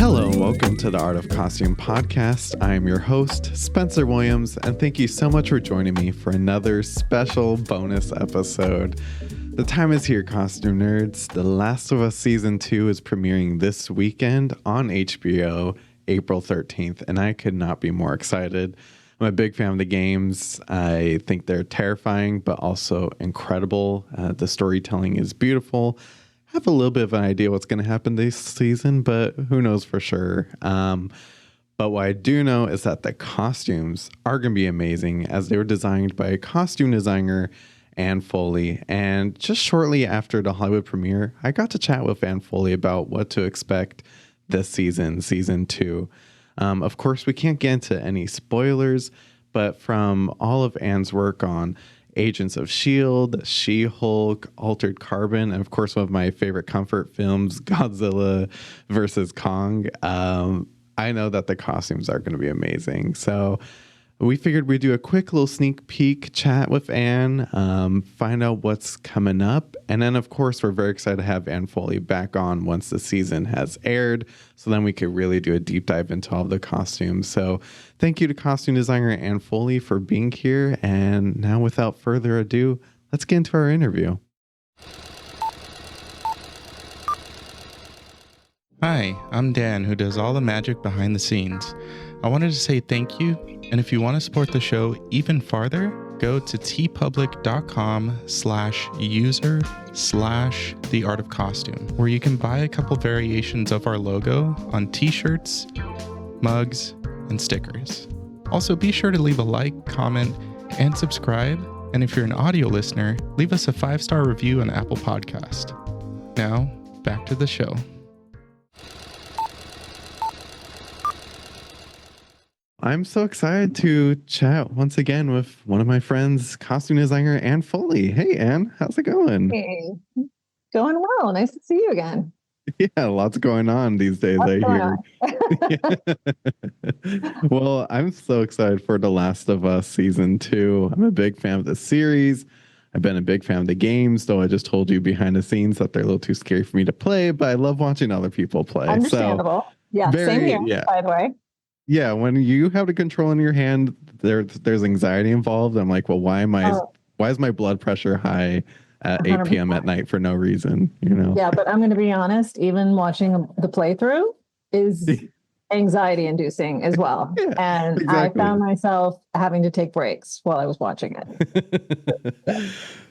Hello and welcome to the Art of Costume podcast. I am your host, Spencer Williams, and thank you so much for joining me for another special bonus episode. The time is here, costume nerds. The Last of Us Season 2 is premiering this weekend on HBO, April 13th, and I could not be more excited. I'm a big fan of the games. I think they're terrifying, but also incredible. The storytelling is beautiful. I have a little bit of an idea what's going to happen this season, but who knows for sure. But what I do know is that the costumes are going to be amazing, as they were designed by a costume designer, Ann Foley. And just shortly after the Hollywood premiere, I got to chat with Ann Foley about what to expect this season, season 2. Of course, we can't get into any spoilers, but from all of Ann's work on Agents of S.H.I.E.L.D., She-Hulk, Altered Carbon, and of course one of my favorite comfort films, Godzilla versus Kong, I know that the costumes are going to be amazing. So we figured we'd do a quick little sneak peek chat with Ann, find out what's coming up. And then, of course, we're very excited to have Ann Foley back on once the season has aired. So then we could really do a deep dive into all of the costumes. So thank you to costume designer Ann Foley for being here. And now, without further ado, let's get into our interview. Hi, I'm Dan, who does all the magic behind the scenes. I wanted to say thank you, and if you want to support the show even farther, go to tpublic.com/user/theartofcostume, where you can buy a couple variations of our logo on t-shirts, mugs, and stickers. Also, be sure to leave a like, comment, and subscribe, and if you're an audio listener, leave us a 5-star review on Apple Podcast. Now, back to the show. I'm so excited to chat once again with one of my friends, costume designer Ann Foley. Hey, Ann, how's it going? Hey, going well. Nice to see you again. Yeah, lots going on these days, I hear. Well, I'm so excited for The Last of Us Season 2. I'm a big fan of the series. I've been a big fan of the games, though I just told you behind the scenes that they're a little too scary for me to play, but I love watching other people play. Understandable. So, yeah, same here, by the way. Yeah, when you have the control in your hand, there's anxiety involved. I'm like, well, why is my blood pressure high at 8 p.m. at night for no reason? You know? Yeah, but I'm going to be honest. Even watching the playthrough is anxiety inducing as well. Yeah, and exactly. I found myself having to take breaks while I was watching it. Yeah.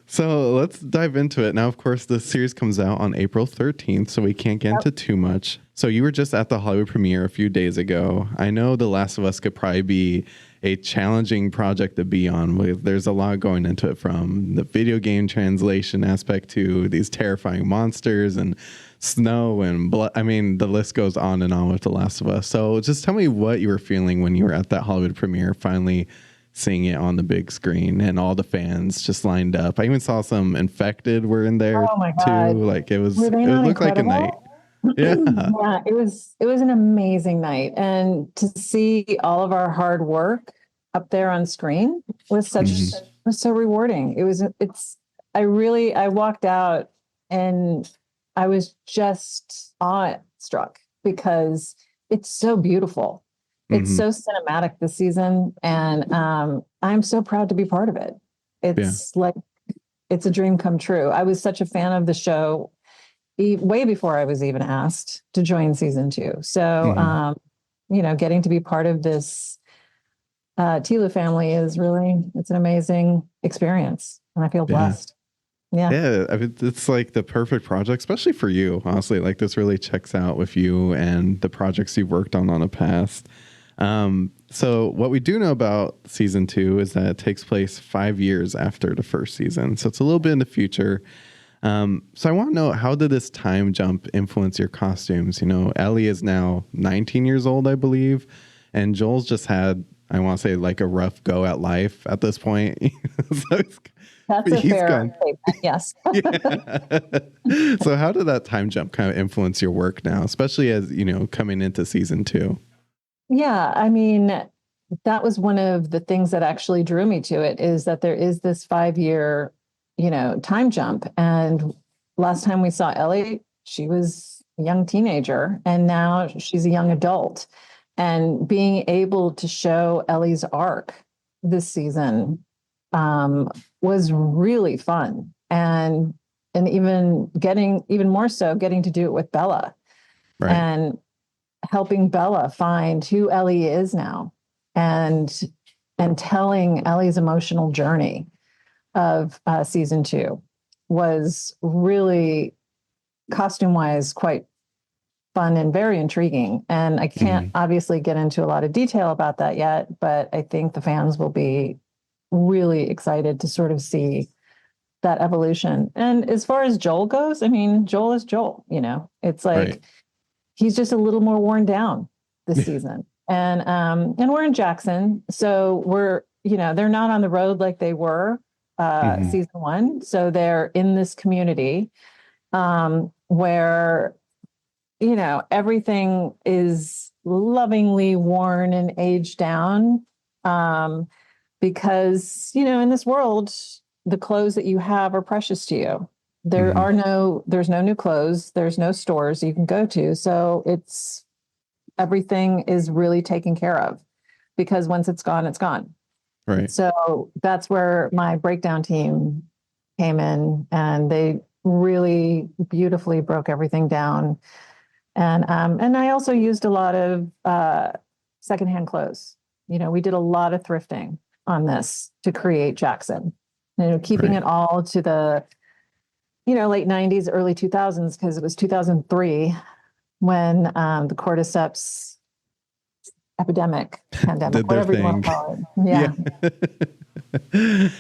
So let's dive into it. Now, of course, the series comes out on April 13th, so we can't get into too much. So you were just at the Hollywood premiere a few days ago. I know The Last of Us could probably be a challenging project to be on. There's a lot going into it, from the video game translation aspect to these terrifying monsters and snow and blood. I mean, the list goes on and on with The Last of Us. So just tell me what you were feeling when you were at that Hollywood premiere, finally seeing it on the big screen and all the fans just lined up. I even saw some infected were in there too. Like it looked incredible? Like a night. Yeah. Yeah, it was an amazing night. And to see all of our hard work up there on screen was was so rewarding. I walked out and I was just awestruck because it's so beautiful. It's so cinematic this season, and I'm so proud to be part of it. It's like it's a dream come true. I was such a fan of the show way before I was even asked to join season 2. So, getting to be part of this Tila family it's an amazing experience, and I feel blessed. Yeah, I mean, it's like the perfect project, especially for you. Honestly, like this really checks out with you and the projects you've worked on the past. So what we do know about season 2 is that it takes place 5 years after the first season. So it's a little bit in the future. So I want to know, how did this time jump influence your costumes? You know, Ellie is now 19 years old, I believe. And Joel's just had, I want to say, like a rough go at life at this point. So that's a fair statement, yes. So how did that time jump kind of influence your work now, especially as, coming into season 2? Yeah, I mean, that was one of the things that actually drew me to it, is that there is this 5-year, time jump. And last time we saw Ellie, she was young teenager, and now she's a young adult. And being able to show Ellie's arc this season was really fun. And even more so getting to do it with Bella, Right. and helping Bella find who Ellie is now, and telling Ellie's emotional journey of season 2 was really, costume wise, quite fun and very intriguing. And I can't obviously get into a lot of detail about that yet, but I think the fans will be really excited to sort of see that evolution. And as far as Joel goes, I mean, Joel is Joel, it's like, Right. he's just a little more worn down this season. And we're in Jackson. So they're not on the road like they were season 1. So they're in this community where, everything is lovingly worn and aged down. Because, in this world, the clothes that you have are precious to you. There's no new clothes. There's no stores you can go to. So everything is really taken care of, because once it's gone, it's gone. Right. So that's where my breakdown team came in, and they really beautifully broke everything down. And I also used a lot of secondhand clothes. We did a lot of thrifting on this to create Jackson, keeping it all to the, late 90s, early 2000s, because it was 2003 when the cordyceps pandemic, whatever you want to call it. Yeah.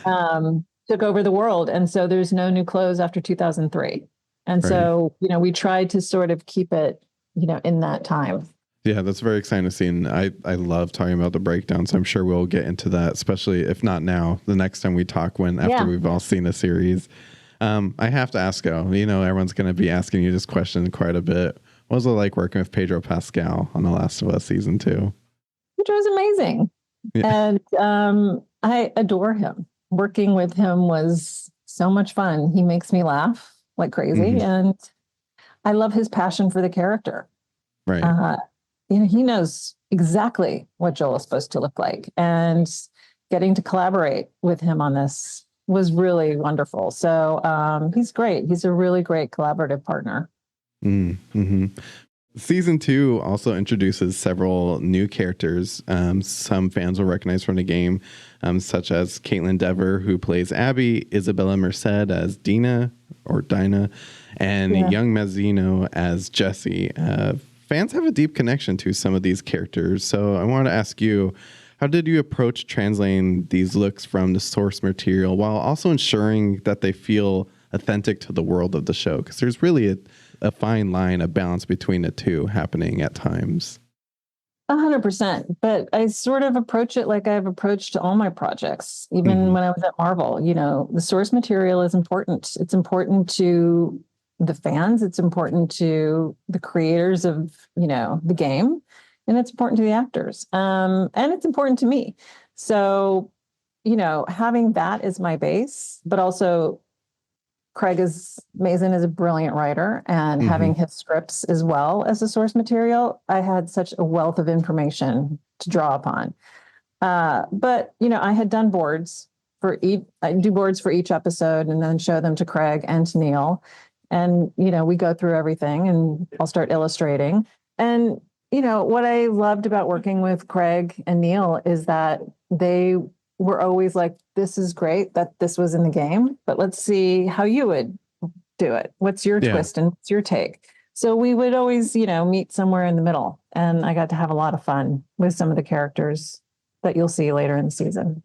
Took over the world. And so there's no new clothes after 2003. And so, we tried to sort of keep it, in that time. Yeah, that's very exciting to see. And I love talking about the breakdowns. I'm sure we'll get into that, especially if not now, the next time we talk, after we've all seen the series. I have to ask, everyone's going to be asking you this question quite a bit. What was it like working with Pedro Pascal on The Last of Us season 2? Which was amazing. Yeah. And I adore him. Working with him was so much fun. He makes me laugh like crazy. And I love his passion for the character. Right. He knows exactly what Joel is supposed to look like. And getting to collaborate with him on this was really wonderful. So he's great. He's a really great collaborative partner. Season 2 also introduces several new characters. Some fans will recognize from the game, such as Caitlin Dever, who plays Abby, Isabella Merced as Dina, and young Mazzino as Jesse. Fans have a deep connection to some of these characters. So I want to ask you, how did you approach translating these looks from the source material while also ensuring that they feel authentic to the world of the show? Because there's really a fine line, a balance between the two happening at times. 100%. But I sort of approach it like I've approached all my projects, even when I was at Marvel. The source material is important. It's important to the fans. It's important to the creators of, the game. And it's important to the actors. And it's important to me. So, having that as my base, but also Mazin is a brilliant writer, and having his scripts as well as the source material, I had such a wealth of information to draw upon. But, I had done boards I do boards for each episode and then show them to Craig and to Neil. And, we go through everything and I'll start illustrating. And, what I loved about working with Craig and Neil is that they were always like, this is great that this was in the game, but let's see how you would do it. What's your twist and what's your take? So we would always, meet somewhere in the middle. And I got to have a lot of fun with some of the characters that you'll see later in the season.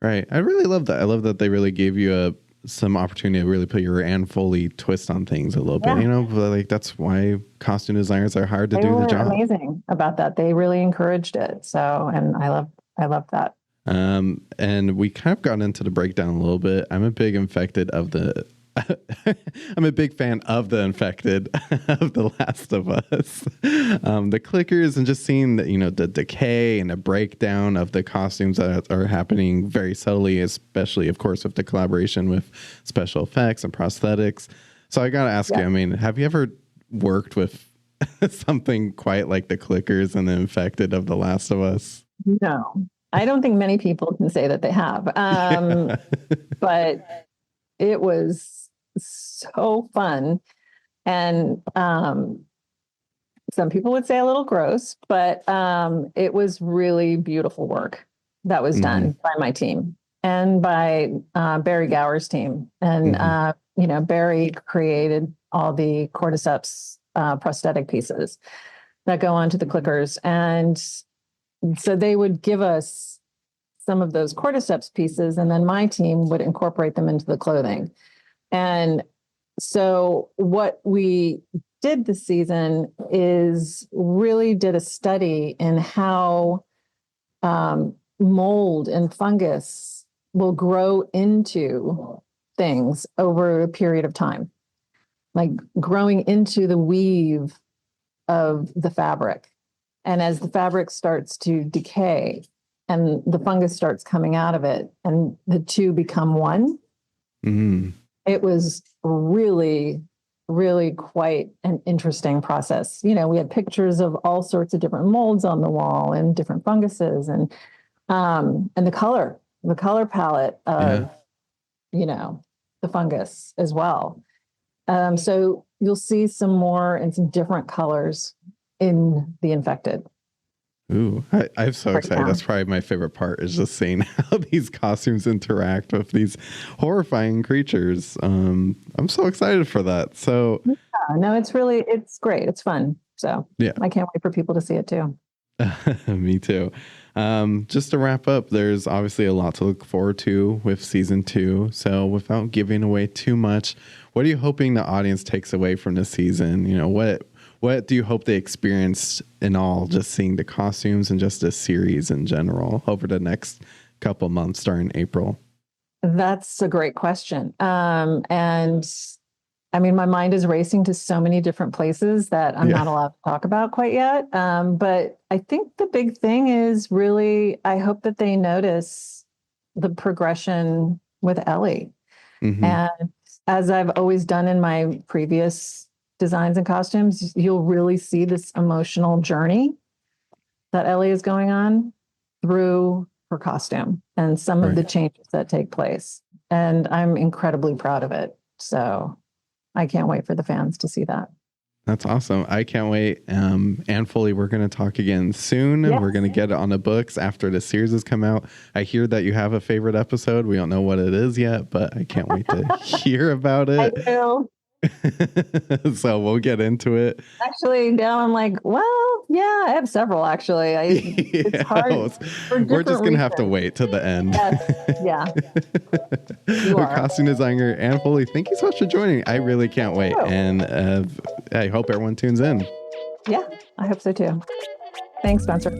Right. I really love that. I love that they really gave you some opportunity to really put your Ann Foley twist on things a little bit, like that's why costume designers are hard to do the job. Amazing about that. They really encouraged it. So, and I love that. And we kind of got into the breakdown a little bit. I'm a big I'm a big fan of the Infected of The Last of Us. The clickers and just seeing the decay and the breakdown of the costumes that are happening very subtly, especially, of course, with the collaboration with special effects and prosthetics. So I got to ask you, have you ever worked with something quite like the clickers and the infected of The Last of Us? No, I don't think many people can say that they have. But it was so fun. And some people would say a little gross, but it was really beautiful work that was done by my team and by Barry Gower's team. And, Barry created all the cordyceps prosthetic pieces that go onto the clickers. And so they would give us some of those cordyceps pieces, and then my team would incorporate them into the clothing. And so what we did this season is really did a study in how mold and fungus will grow into things over a period of time, like growing into the weave of the fabric. And as the fabric starts to decay and the fungus starts coming out of it and the two become one, it was really, really quite an interesting process. We had pictures of all sorts of different molds on the wall and different funguses and the color palette of, the fungus as well. So you'll see some more and some different colors in the infected. Ooh, I'm so excited. That's probably my favorite part, is just seeing how these costumes interact with these horrifying creatures. I'm so excited for that. So no, it's great. It's fun. So yeah, I can't wait for people to see it too. Me too. Just to wrap up, there's obviously a lot to look forward to with season 2. So without giving away too much, what are you hoping the audience takes away from this season? What do you hope they experienced in all, just seeing the costumes and just the series in general over the next couple months starting April? That's a great question. And I mean, my mind is racing to so many different places that I'm not allowed to talk about quite yet. But I think the big thing is really, I hope that they notice the progression with Ellie. And as I've always done in my previous designs and costumes, you'll really see this emotional journey that Ellie is going on through her costume and some of the changes that take place. And I'm incredibly proud of it. So I can't wait for the fans to see that. That's awesome. I can't wait. Ann Foley, we're going to talk again soon. Yes. We're going to get it on the books after the series has come out. I hear that you have a favorite episode. We don't know what it is yet, but I can't wait to hear about it. I do. So we'll get into it. Actually, now I'm like, well, yeah, I have several actually. It's hard. We're just going to have to wait till the end. Yes. Yeah. Our costume designer, Ann Foley, thank you so much for joining. I really can't wait. And I hope everyone tunes in. Yeah, I hope so too. Thanks, Spencer.